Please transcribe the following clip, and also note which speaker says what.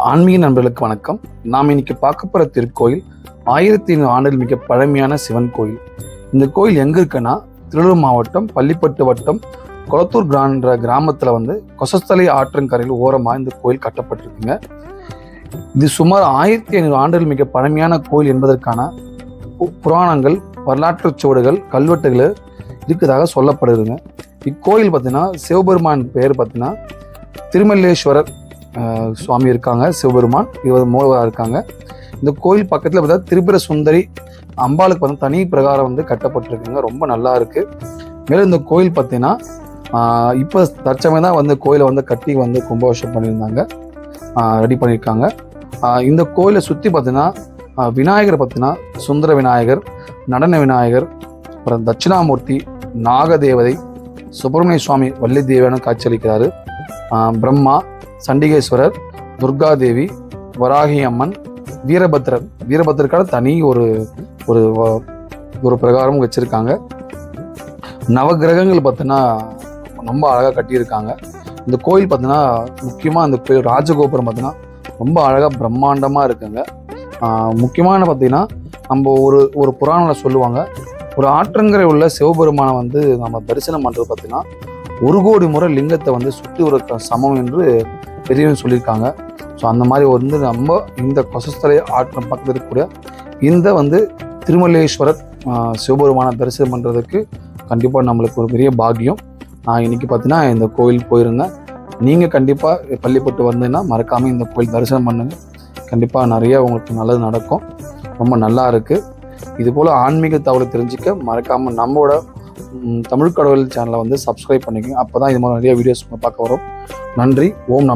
Speaker 1: ஆன்மீக நண்பர்களுக்கு வணக்கம். நாம் இன்னைக்கு பார்க்க போகிற திருக்கோயில் 1500 ஆண்டுகள் மிக பழமையான சிவன் கோயில். இந்த கோயில் எங்கே இருக்குன்னா திருவள்ளூர் மாவட்டம் பள்ளிப்பட்டு வட்டம் கொளத்தூர் கிராமத்தில் கொசஸ்தலை ஆற்றங்கரையில் ஓரமாக இந்த கோயில் கட்டப்பட்டிருக்குங்க. இது சுமார் 1500 ஆண்டுகள் மிக பழமையான கோயில் என்பதற்கான புராணங்கள், வரலாற்று சுவடுகள், கல்வெட்டுகள் இருக்கிறதாக சொல்லப்படுதுங்க. இக்கோயில் பார்த்தீங்கன்னா சிவபெருமான் பெயர் பார்த்தீங்கன்னா திருமல்லேஸ்வரர் சுவாமி இருக்காங்க. சிவபெருமான் இவர் மூலவராக இருக்காங்க. இந்த கோயில் பக்கத்தில் பார்த்தா திரிபுர சுந்தரி அம்பாளுக்கு தனி பிரகாரம் கட்டப்பட்டிருக்குங்க. ரொம்ப நல்லா இருக்கு. மேலும் இந்த கோயில் பார்த்தீங்கன்னா இப்போ தற்சமயம் தான் கோயிலை கட்டி கும்பாபிஷேகம் பண்ணியிருந்தாங்க, ரெடி பண்ணியிருக்காங்க. இந்த கோயிலை சுற்றி பார்த்தீங்கன்னா விநாயகர் பார்த்தீங்கன்னா சுந்தர விநாயகர், நடன விநாயகர், அப்புறம் தட்சிணாமூர்த்தி, நாகதேவதை, சுப்பிரமணிய சுவாமி வள்ளி தேவியான காட்சியளிக்கிறாரு. பிரம்மா, சண்டிகேஸ்வரர், துர்காதேவி, வராகி அம்மன், வீரபத்ரருக்கான தனி ஒரு ஒரு ஒரு பிரகாரம் வச்சிருக்காங்க. நவகிரகங்கள் பார்த்தீங்கன்னா ரொம்ப அழகாக கட்டியிருக்காங்க. இந்த கோயில் பார்த்தீங்கன்னா முக்கியமாக இந்த கோயில் ராஜகோபுரம் பார்த்தீங்கன்னா ரொம்ப அழகாக பிரம்மாண்டமாக இருக்குங்க. முக்கியமான பார்த்தீங்கன்னா நம்ம ஒரு புராணத்தில் சொல்லுவாங்க, ஒரு ஆற்றங்கரை உள்ள சிவபெருமானை நம்ம தரிசனம் பண்ணுறது பார்த்தீங்கன்னா 1 கோடி முறை லிங்கத்தை சுற்றி ஒரு சமம் என்று பெரியவங்க சொல்லியிருக்காங்க. ஸோ அந்த மாதிரி நம்ம இந்த கொசஸ்தலை ஆற்றம் பக்கத்தில் இருக்கக்கூடிய இந்த திருமல்லேஸ்வரர் சிவபெருமானை தரிசனம் பண்ணுறதுக்கு கண்டிப்பாக நம்மளுக்கு ஒரு பெரிய பாக்கியம். நான் இன்னைக்கு பார்த்தீங்கன்னா இந்த கோயில் போயிருந்தேன். நீங்கள் கண்டிப்பாக பள்ளிப்பட்டு வந்தீங்கன்னா மறக்காமல் இந்த கோயில் தரிசனம் பண்ணுங்க. கண்டிப்பாக நிறைய உங்களுக்கு நல்லது நடக்கும். ரொம்ப நல்லா இருக்குது. இதுபோல் ஆன்மீக தகவலை தெரிஞ்சுக்க மறக்காமல் நம்மளோட தமிழ் கடவுள் சேனலை சப்ஸ்கிரைப் பண்ணிக்கோங்க. அப்போ தான் இது மாதிரி நிறைய வீடியோஸ் பார்க்க வரும். நன்றி. ஓம் நம